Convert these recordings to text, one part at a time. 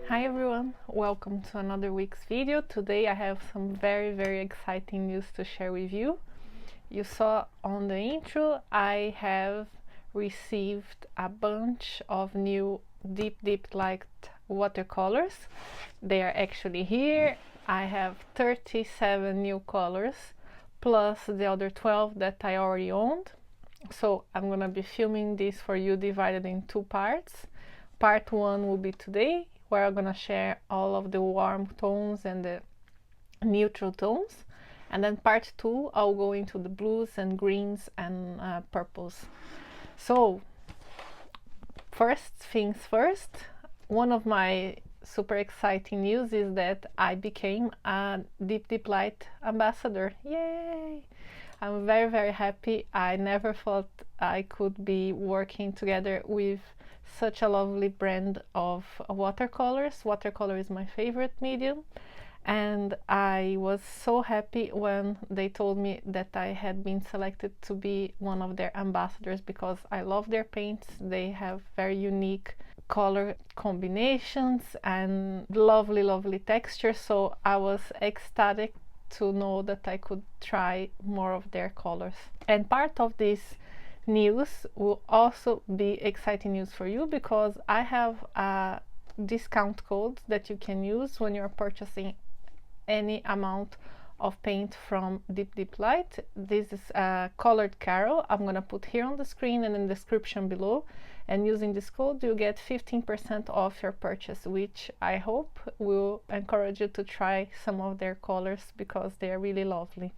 Hi everyone, welcome to another week's video. Today I have some very exciting news to share with you. You saw on the intro I have received a bunch of new deep light watercolors. They are actually here. I have 37 new colors plus the other 12 that I already owned. So I'm gonna be filming this for you divided in two parts. Part 1 will be today, where I'm gonna share all of the warm tones and the neutral tones, and then part 2 I'll go into the blues and greens and purples. So first things first, one of my super exciting news is that I became a deep light ambassador. Yay! I'm very happy. I never thought I could be working together with such a lovely brand of watercolors. Watercolor is my favorite medium, and I was so happy when they told me that I had been selected to be one of their ambassadors, because I love their paints. They have very unique color combinations and lovely texture, so I was ecstatic to know that I could try more of their colors. And part of this news will also be exciting news for you, because I have a discount code that you can use when you're purchasing any amount of paint from Deep Light. This is a colored Carol. I'm gonna put here on the screen and in the description below, and using this code you get 15% off your purchase, which I hope will encourage you to try some of their colors because they are really lovely.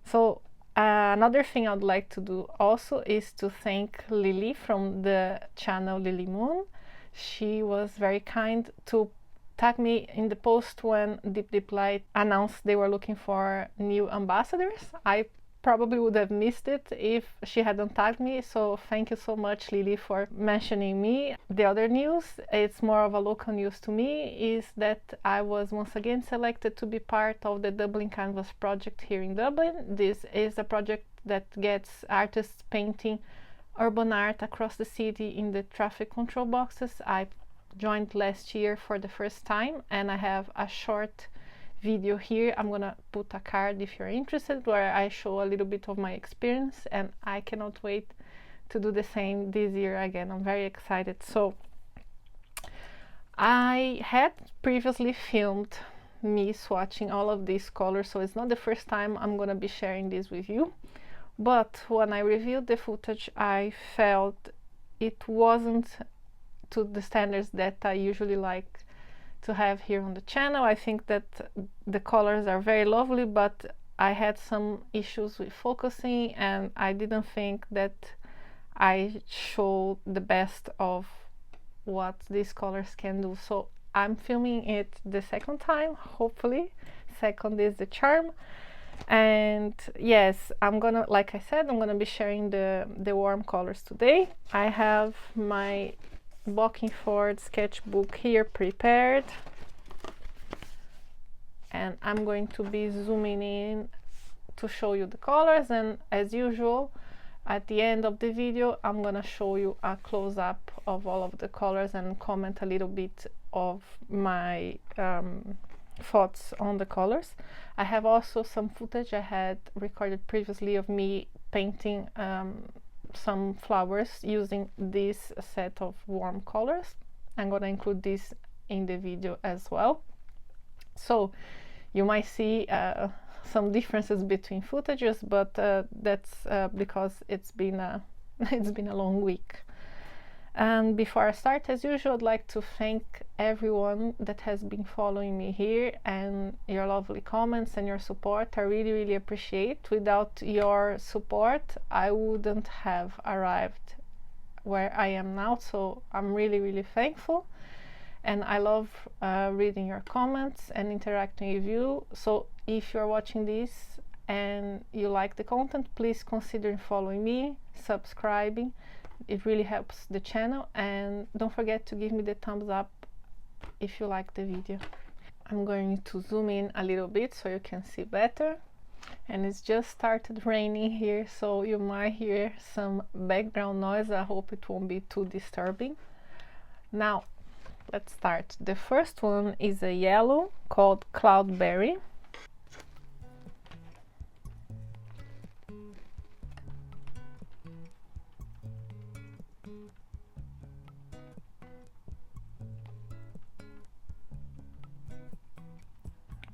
So another thing I'd like to do also is to thank Lily from the channel Lily Moon. She was very kind to tag me in the post when Deep Light announced they were looking for new ambassadors. I probably would have missed it if she hadn't tagged me, so thank you so much, Lily, for mentioning me. The other news, it's more of a local news to me, is that I was once again selected to be part of the Dublin Canvas project here in Dublin. This is a project that gets artists painting urban art across the city in the traffic control boxes. I joined last year for the first time, and I have a short video here. I'm gonna put a card if you're interested, where I show a little bit of my experience, and I cannot wait to do the same this year again. I'm very excited. So I had previously filmed me swatching all of these colors, so it's not the first time I'm gonna be sharing this with you, but when I reviewed the footage I felt it wasn't to the standards that I usually like to have here on the channel. I think that the colors are very lovely, but I had some issues with focusing, and I didn't think that I showed the best of what these colors can do. So I'm filming it the second time, hopefully. Second is the charm. And yes, I'm gonna, like I said, I'm gonna be sharing the warm colors today. I have my Walking Forward sketchbook here prepared, and I'm going to be zooming in to show you the colors, and as usual at the end of the video I'm gonna show you a close-up of all of the colors and comment a little bit of my thoughts on the colors. I have also some footage I had recorded previously of me painting some flowers using this set of warm colors. I'm gonna include this in the video as well, so you might see some differences between footages, but that's because it's been a long week. And before I start, as usual, I'd like to thank everyone that has been following me here and your lovely comments and your support. I really appreciate. Without your support, I wouldn't have arrived where I am now, so I'm really thankful. and I love reading your comments and interacting with you. So if you're watching this and you like the content, please consider following me, subscribing. It really helps the channel, and don't forget to give me the thumbs up if you like the video. I'm going to zoom in a little bit so you can see better. And it's just started raining here, so you might hear some background noise. I hope it won't be too disturbing. Now let's start. The first one is a yellow called Cloudberry.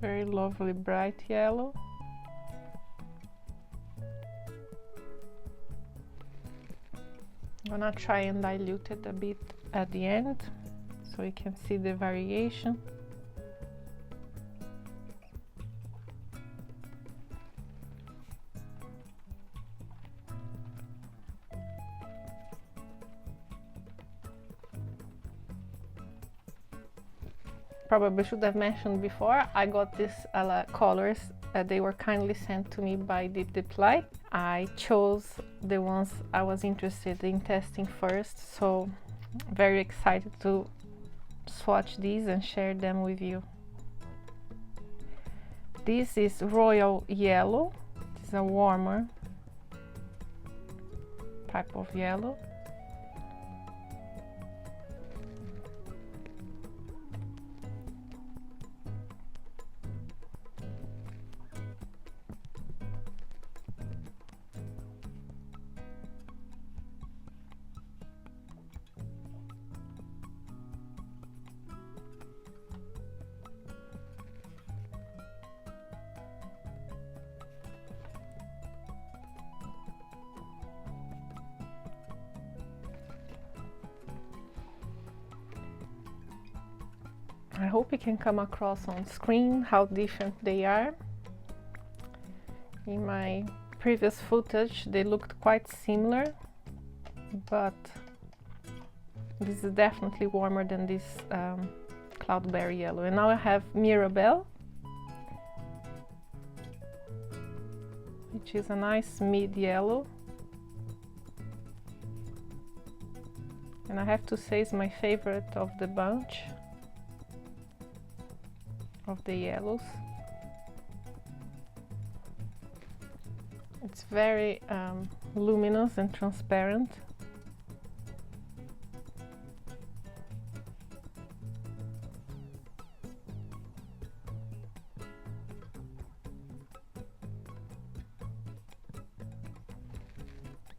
Very lovely bright yellow. I'm gonna try and dilute it a bit at the end so you can see the variation. Probably should have mentioned before, I got these colors. They were kindly sent to me by Deep Light. I chose the ones I was interested in testing first, so very excited to swatch these and share them with you. This is Royal Yellow. This is a warmer type of yellow. I hope you can come across on screen how different they are. In my previous footage they looked quite similar, but this is definitely warmer than this Cloudberry yellow. And now I have Mirabelle, which is a nice mid yellow, and I have to say it's my favorite of the bunch of the yellows. It's very luminous and transparent.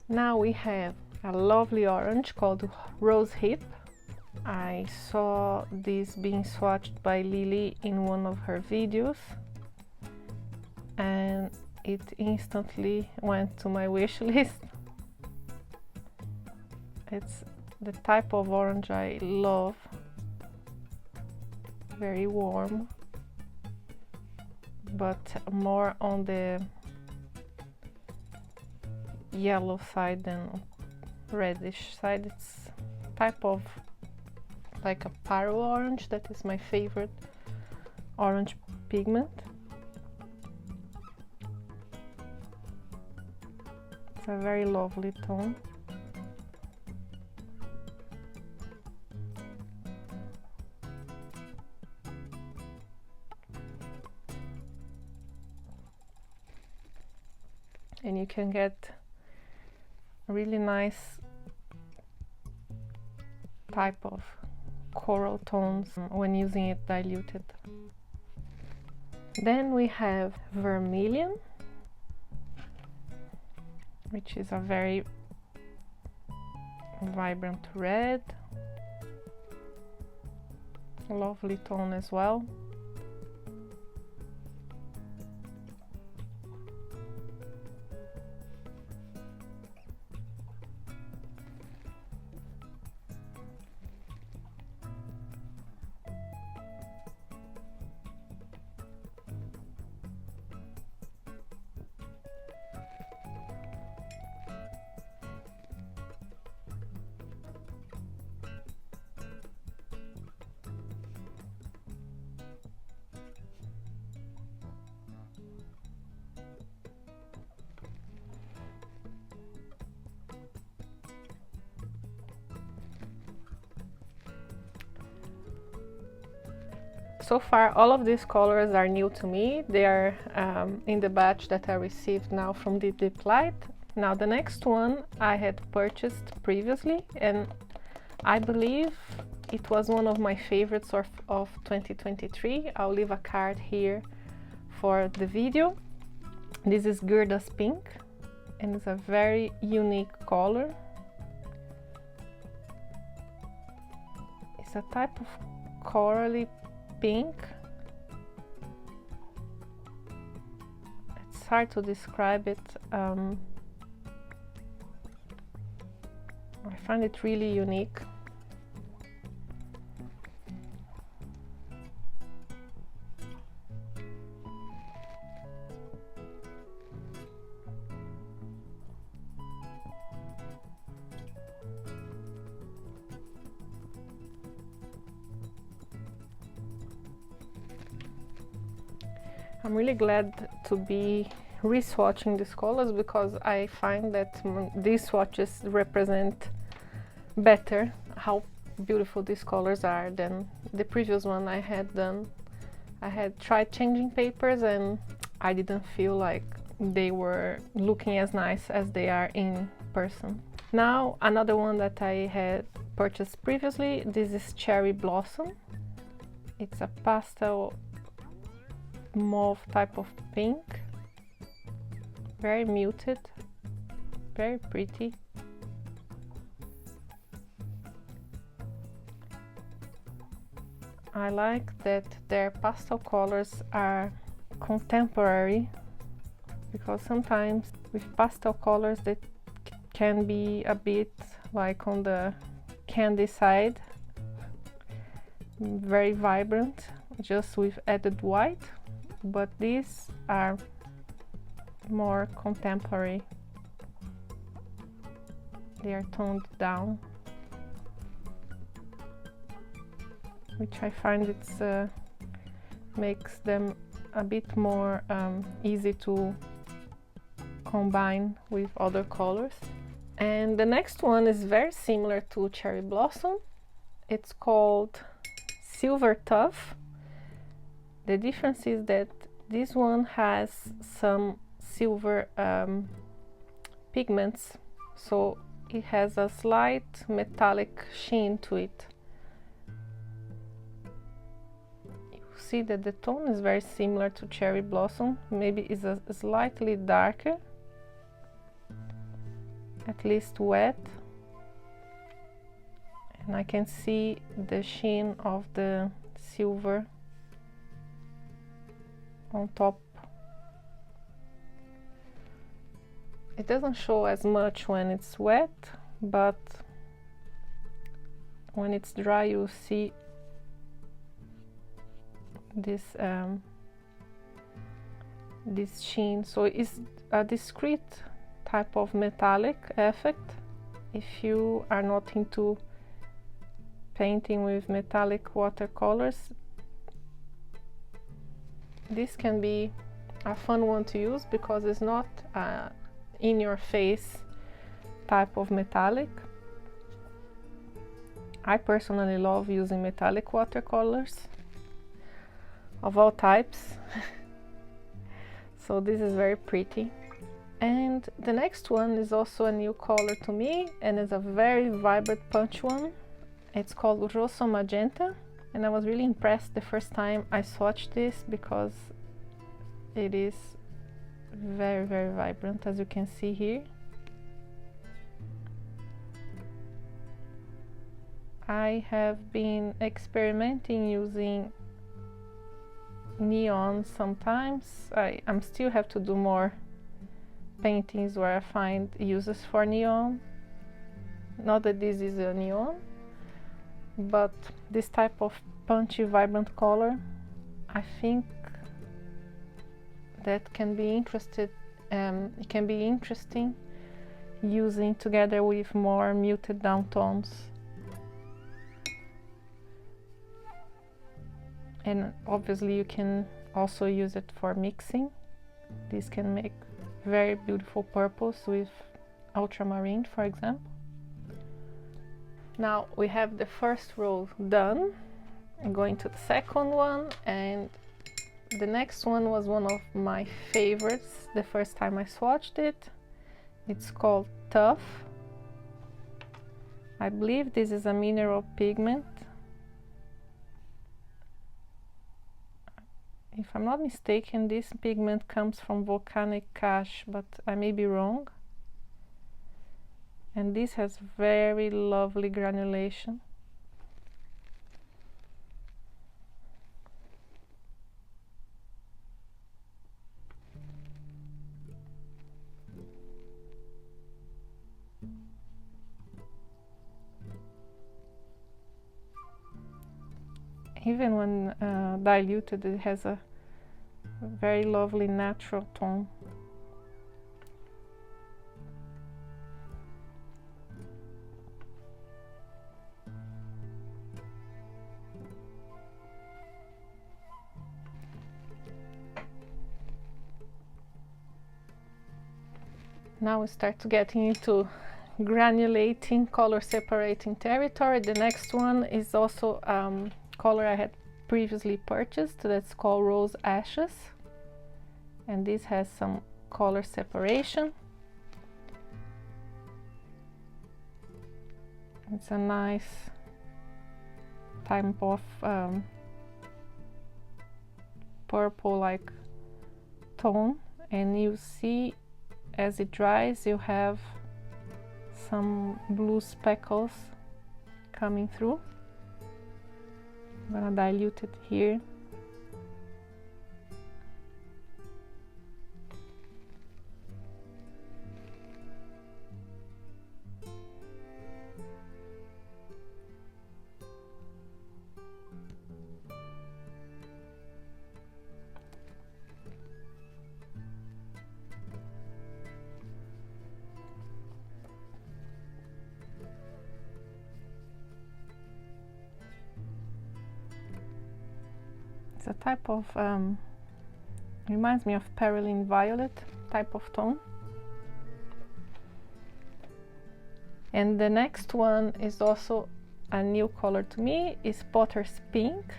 Now we have a lovely orange called Rose Hip. I saw this being swatched by Lily in one of her videos, and it instantly went to my wish list. It's the type of orange I love. Very warm, but more on the yellow side than reddish side. It's type of like a paro orange. That is my favorite orange pigment. It's a very lovely tone. And you can get really nice type of coral tones when using it diluted. Then we have Vermilion, which is a very vibrant red. Lovely tone as well. So far all of these colors are new to me. They are in the batch that I received now from Deep Deep Light. Now the next one I had purchased previously, and I believe it was one of my favorites of 2023. I'll leave a card here for the video. This is Gerda's Pink, and it's a very unique color. It's a type of corally pink. It's hard to describe it. I find it really unique. I'm really glad to be re-swatching these colors, because I find that these swatches represent better how beautiful these colors are than the previous one I had done. I had tried changing papers and I didn't feel like they were looking as nice as they are in person. Now another one that I had purchased previously, this is Cherry Blossom. It's a pastel mauve type of pink, very muted, very pretty. I like that their pastel colors are contemporary, because sometimes with pastel colors they can be a bit like on the candy side, very vibrant, just with added white, but these are more contemporary. They are toned down, which I find it's makes them a bit more easy to combine with other colors. And the next one is very similar to Cherry Blossom. It's called Silver Tough. The difference is that this one has some silver pigments, so it has a slight metallic sheen to it. You see that the tone is very similar to Cherry Blossom, maybe it's a slightly darker, at least wet, and I can see the sheen of the silver on top. It doesn't show as much when it's wet, but when it's dry you see this this sheen. So it's a discrete type of metallic effect. If you are not into painting with metallic watercolors, this can be a fun one to use, because it's not in your face type of metallic. I personally love using metallic watercolors of all types. So this is very pretty. And the next one is also a new color to me, and it's a very vibrant punch one. It's called Rosso Magenta, and I was really impressed the first time I swatched this, because it is very, very vibrant, as you can see here. I have been experimenting using neon sometimes. I still have to do more paintings where I find uses for neon. Not that this is a neon, but this type of punchy, vibrant color, I think that can be it can be interesting using together with more muted down tones. And obviously you can also use it for mixing. This can make very beautiful purples with ultramarine, for example. Now we have the first row done, I'm going to the second one, and the next one was one of my favorites the first time I swatched it. It's called Tough. I believe this is a mineral pigment. If I'm not mistaken, this pigment comes from volcanic ash, but I may be wrong. And this has very lovely granulation. Even when diluted, it has a very lovely natural tone. Now we start to getting into granulating, color separating territory. The next one is also color I had previously purchased, that's called Rose Ashes, and this has some color separation. It's a nice type of purple like tone, and you see as it dries you have some blue speckles coming through. I'm gonna dilute it here. It's a type of, reminds me of Perylene Violet type of tone. And the next one is also a new color to me, is Potter's Pink.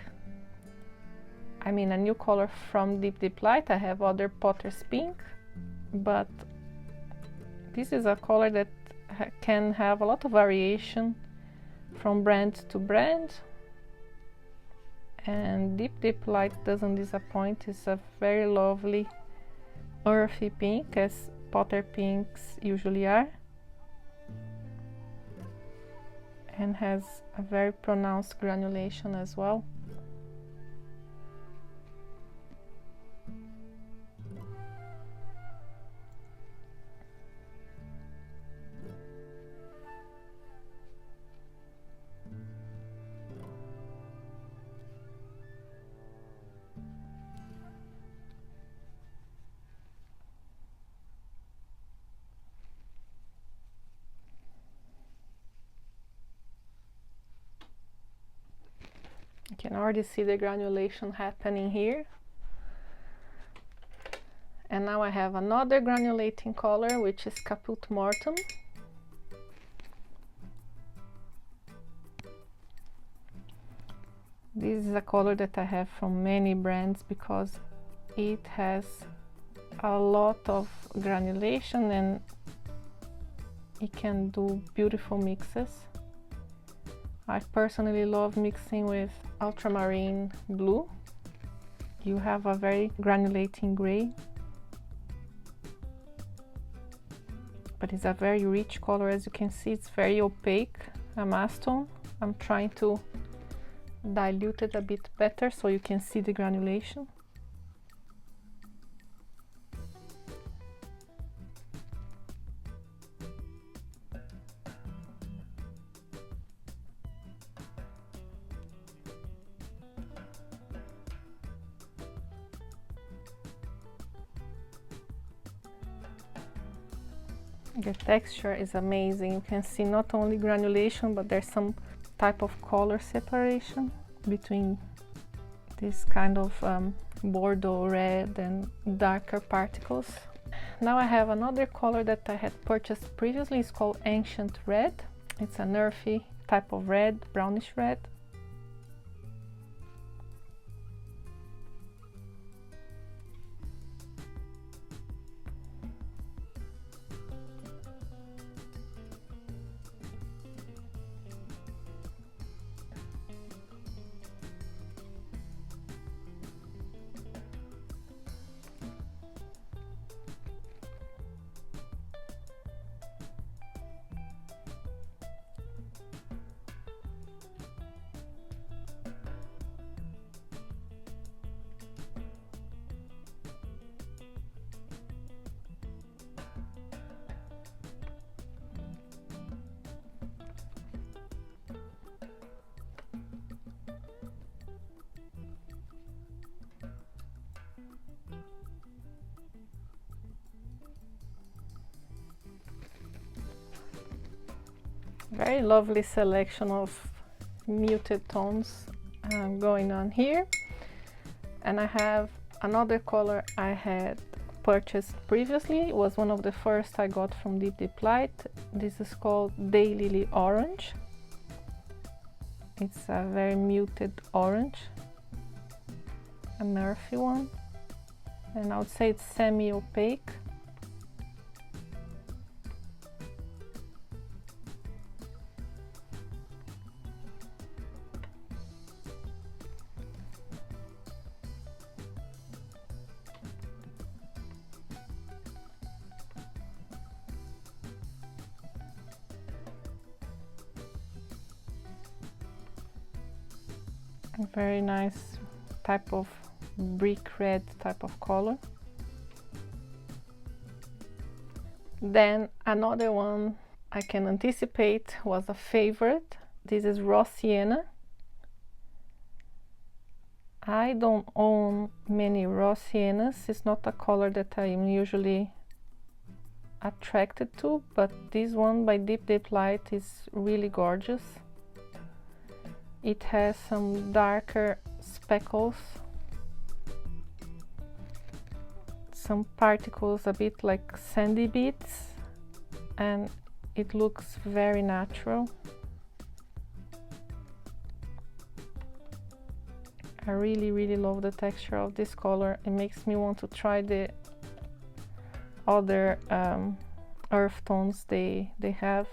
I mean a new color from Deep Deep Light. I have other Potter's Pink, but this is a color that can have a lot of variation from brand to brand. And Deep Deep Light doesn't disappoint. It's a very lovely earthy pink, as Potter pinks usually are, and has a very pronounced granulation as well. You can already see the granulation happening here. And now I have another granulating color, which is Caput Mortuum. This is a color that I have from many brands because it has a lot of granulation and it can do beautiful mixes. I personally love mixing with ultramarine blue. You have a very granulating gray, but it's a very rich color. As you can see, it's very opaque, a mastone. I'm trying to dilute it a bit better so you can see the granulation. The texture is amazing. You can see not only granulation, but there's some type of color separation between this kind of Bordeaux red and darker particles. Now I have another color that I had purchased previously. It's called Ancient Red. It's an earthy type of red, brownish red. Very lovely selection of muted tones going on here. And I have another color I had purchased previously. It was one of the first I got from Deep Light. This is called Daylily Orange. It's a very muted orange, an earthy one, and I would say it's semi-opaque. A very nice type of brick red type of color. Then another one I can anticipate was a favorite. This is Raw Sienna. I don't own many raw siennas. It's not a color that I'm usually attracted to, but this one by Deep Light is really gorgeous. It has some darker speckles, some particles a bit like sandy beads, and it looks very natural. I really love the texture of this color. It makes me want to try the other earth tones they have.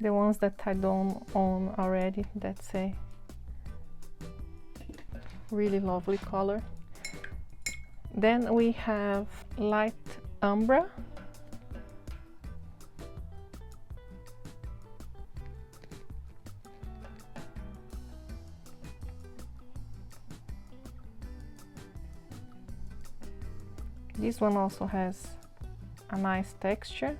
The ones that I don't own already. That's a really lovely color. Then we have Light Umbra. This one also has a nice texture.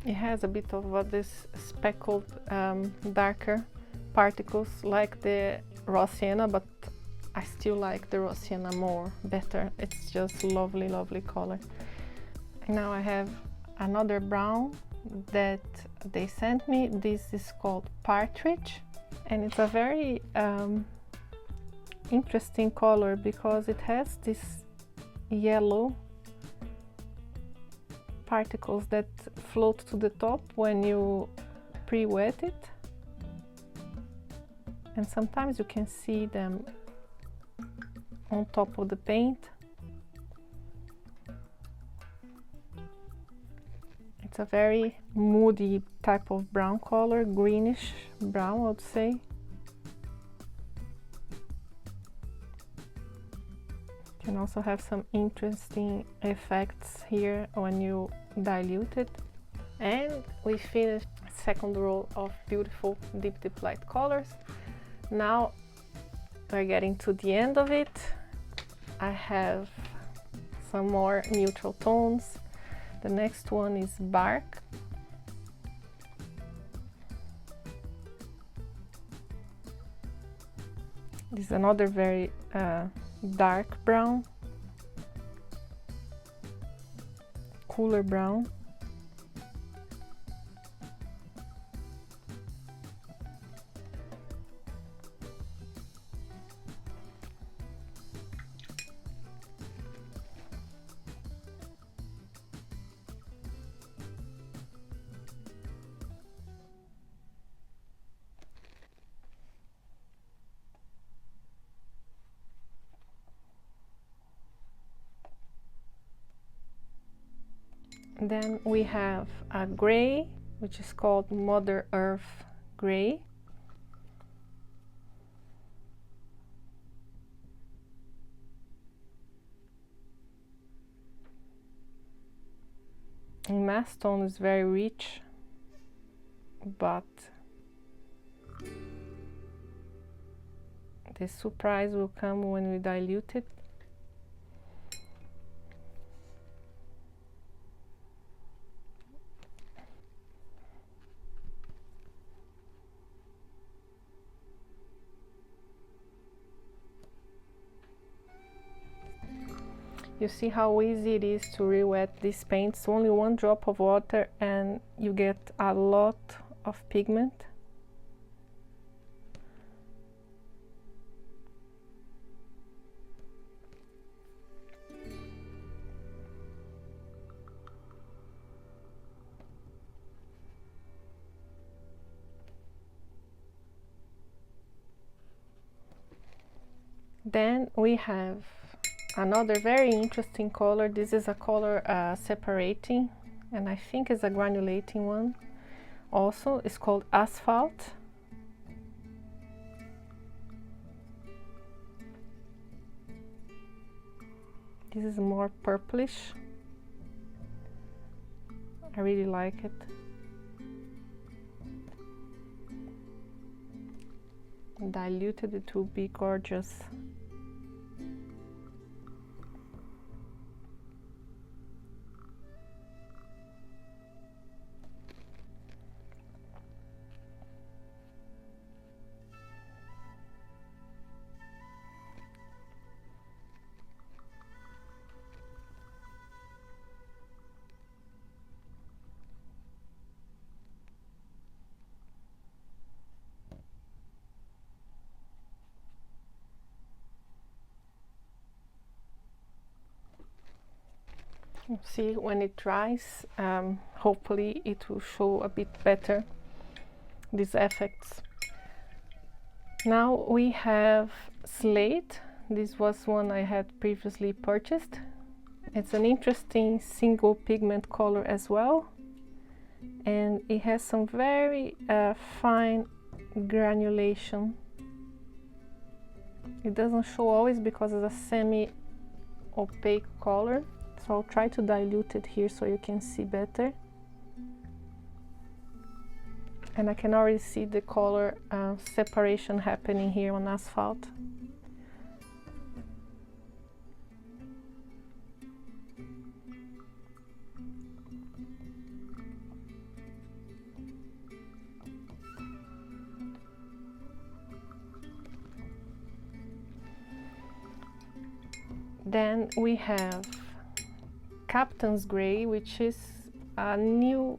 It has a bit of this speckled darker particles like the Raw Sienna, but I still like the Raw Sienna better. It's just lovely color. And now I have another brown that they sent me. This is called Partridge, and it's a very interesting color because it has this yellow particles that float to the top when you pre-wet it, and sometimes you can see them on top of the paint. It's a very moody type of brown color, greenish brown, I would say. Can also have some interesting effects here when you dilute it. And we finished the second row of beautiful deep light colors. Now we're getting to the end of it. I have some more neutral tones. The next one is Bark. This is another very dark brown, cooler brown. Then we have a gray, which is called Mother Earth Gray. And mass tone is very rich, but the surprise will come when we dilute it. You see how easy it is to re-wet these paints. Only one drop of water and you get a lot of pigment. Then we have another very interesting color. This is a color separating, and I think it's a granulating one. Also, it's called Asphalt. This is more purplish. I really like it. Diluted, it will be gorgeous. See, when it dries, hopefully it will show a bit better these effects. Now we have Slate. This was one I had previously purchased. It's an interesting single pigment color as well, and it has some very fine granulation. It doesn't show always because it's a semi-opaque color. So I'll try to dilute it here so you can see better. And I can already see the color separation happening here on Asphalt. Then we have Captain's Gray, which is a new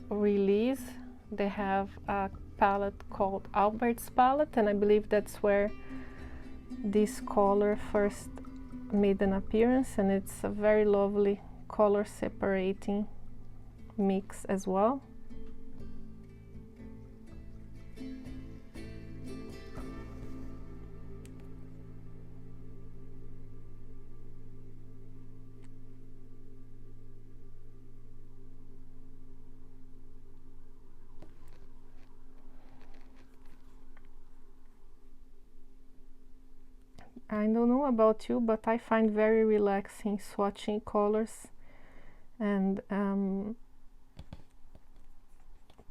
release. They have a palette called Albert's palette, and I believe that's where this color first made an appearance, and it's a very lovely color separating mix as well. I don't know about you, but I find very relaxing swatching colors and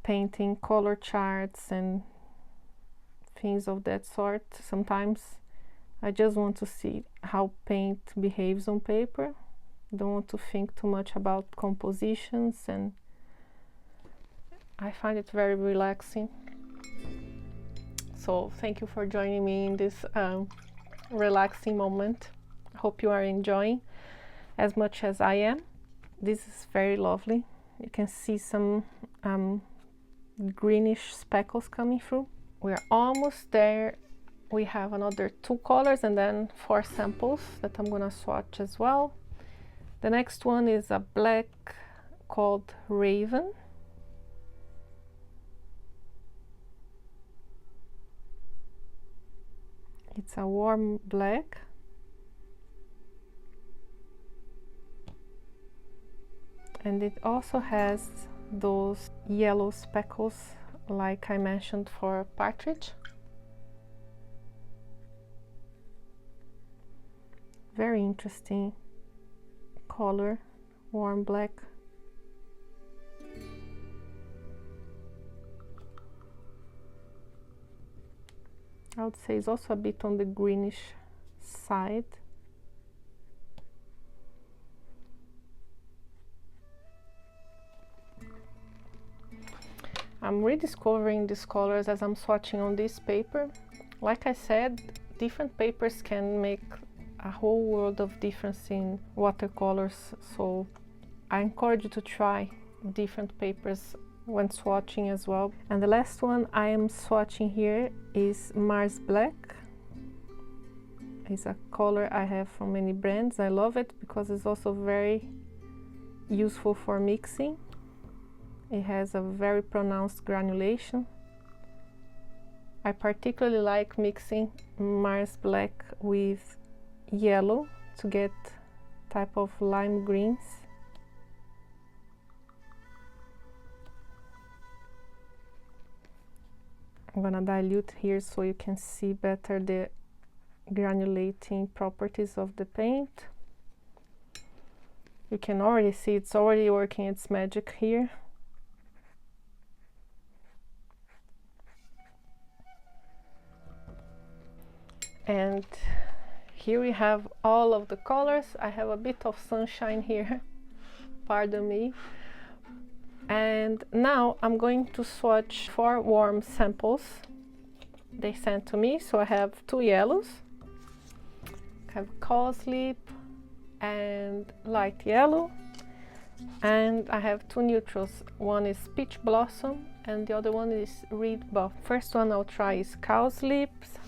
painting color charts and things of that sort. Sometimes I just want to see how paint behaves on paper. Don't want to think too much about compositions, and I find it very relaxing. So thank you for joining me in this relaxing moment. I hope you are enjoying as much as I am. This is very lovely. You can see some greenish speckles coming through. We're almost there. We have another 2 colors and then 4 samples that I'm gonna swatch as well. The next one is a black called Raven. It's a warm black. And it also has those yellow speckles like I mentioned for Partridge. Very interesting color, warm black. I would say it's also a bit on the greenish side. I'm rediscovering these colors as I'm swatching on this paper. Like I said, different papers can make a whole world of difference in watercolors, so I encourage you to try different papers when swatching as well. And the last one I am swatching here is Mars Black. It's a color I have from many brands. I love it because it's also very useful for mixing. It has a very pronounced granulation. I particularly like mixing Mars Black with yellow to get type of lime greens. I'm gonna dilute here so you can see better the granulating properties of the paint. You can already see it's already working its magic here. And here we have all of the colors. I have a bit of sunshine here, pardon me. And now I'm going to swatch 4 warm samples they sent to me. So I have 2 yellows, I have coal sleep and light yellow, and I have 2 neutrals. One is peach blossom and the other one is reed buff. First one I'll try is cow sleeps.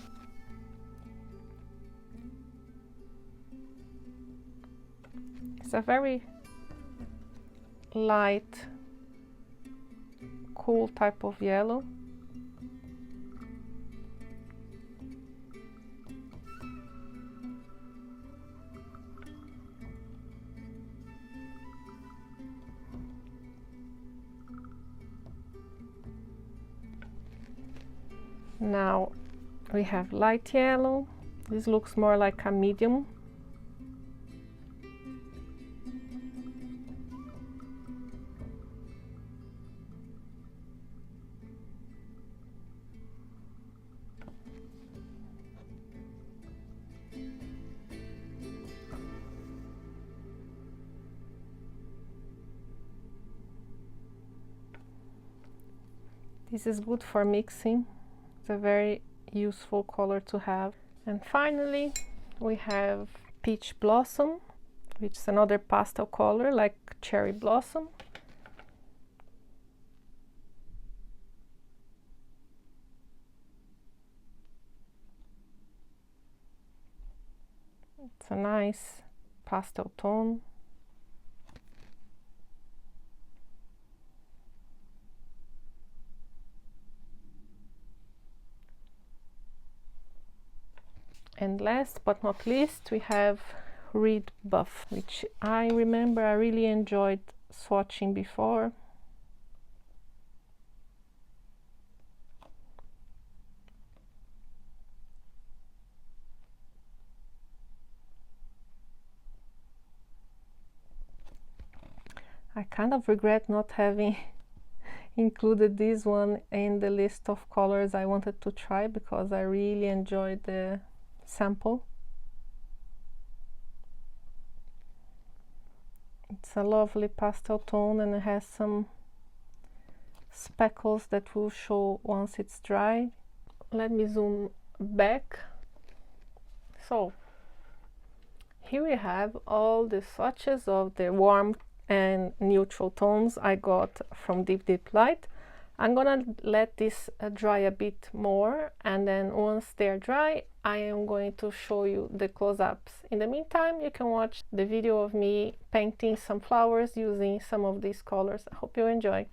It's a very light, cool type of yellow. Now we have light yellow. This looks more like a medium. This is good for mixing. It's a very useful color to have. And finally, we have peach blossom, which is another pastel color like cherry blossom. It's a nice pastel tone. And last but not least, we have reed buff, which I remember I really enjoyed swatching before. I kind of regret not having included this one in the list of colors I wanted to try, because I really enjoyed the sample. It's a lovely pastel tone and it has some speckles that will show once it's dry. Let me zoom back. So here we have all the swatches of the warm and neutral tones I got from Deep Deep Light. I'm gonna let this dry a bit more, and then once they're dry I am going to show you the close-ups. In the meantime, you can watch the video of me painting some flowers using some of these colors. I hope you enjoy.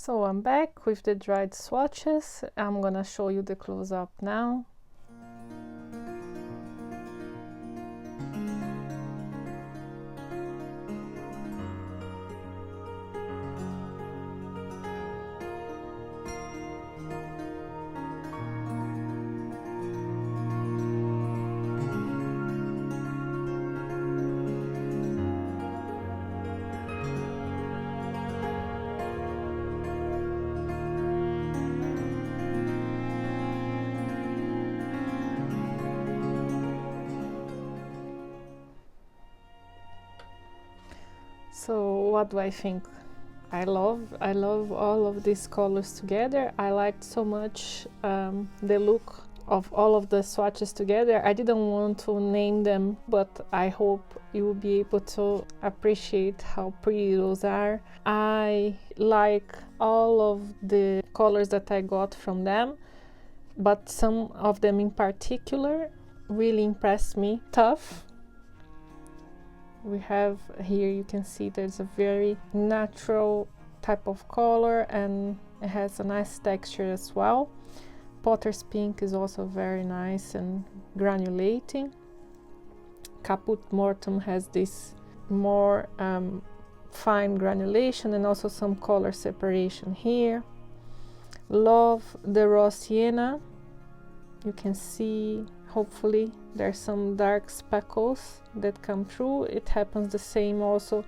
So I'm back with the dried swatches. I'm gonna show you the close-up now. So what do I think? I love all of these colors together. I liked so much the look of all of the swatches together. I didn't want to name them, but I hope you will be able to appreciate how pretty those are. I like all of the colors that I got from them, but some of them in particular really impressed me. Tough. We have here, you can see there's a very natural type of color and it has a nice texture as well. Potter's Pink is also very nice and granulating. Caput Mortuum has this more fine granulation and also some color separation here. Love the Raw Sienna. You can see, hopefully, there's some dark speckles that come through. It happens the same also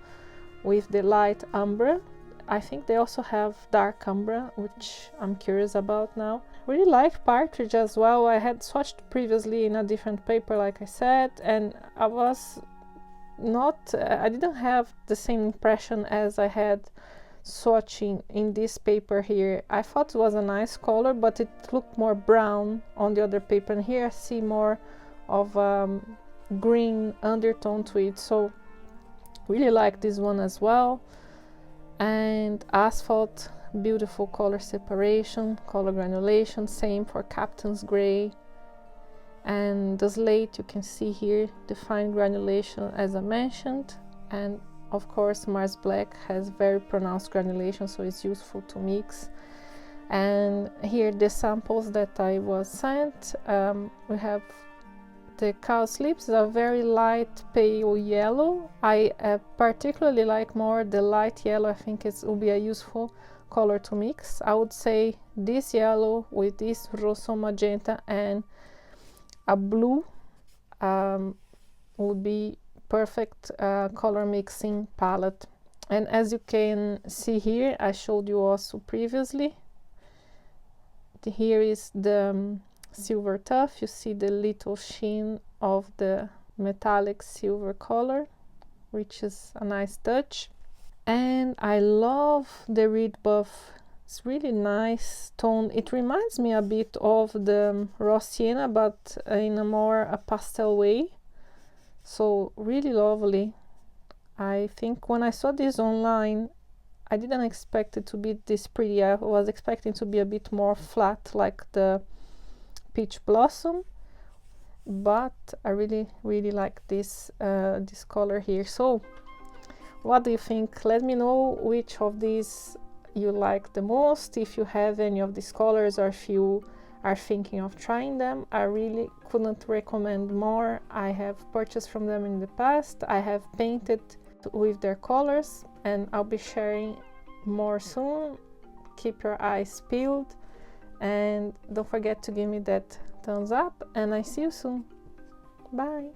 with the light Umbra. I think they also have dark Umbra, which I'm curious about now. Really like Partridge as well. I had swatched previously in a different paper, like I said, and I didn't have the same impression as I had swatching in this paper here. I thought it was a nice color, but it looked more brown on the other paper, and here I see more of green undertone to it, so really like this one as well. And Asphalt, beautiful color separation, color granulation, same for Captain's Gray. And the Slate, you can see here the fine granulation as I mentioned, and of course Mars Black has very pronounced granulation, so it's useful to mix. And here the samples that I was sent. We have the cowslips, a very light pale yellow. I particularly like more the light yellow. I think it will be a useful color to mix. I would say this yellow with this rosso magenta and a blue would be perfect color mixing palette. And as you can see here, I showed you also previously, here is the silver tuff. You see the little sheen of the metallic silver color, which is a nice touch. And I love the Reed Buff. It's really nice tone. It reminds me a bit of the Raw Sienna, but in a more pastel way. So really lovely. I think when I saw this online, I didn't expect it to be this pretty. I was expecting to be a bit more flat like the Peach Blossom, but I really like this this color here. So what do you think? Let me know which of these you like the most, if you have any of these colors or if you are thinking of trying them. I really couldn't recommend more. I have purchased from them in the past. I have painted with their colors and I'll be sharing more soon. Keep your eyes peeled and don't forget to give me that thumbs up, and I see you soon. Bye.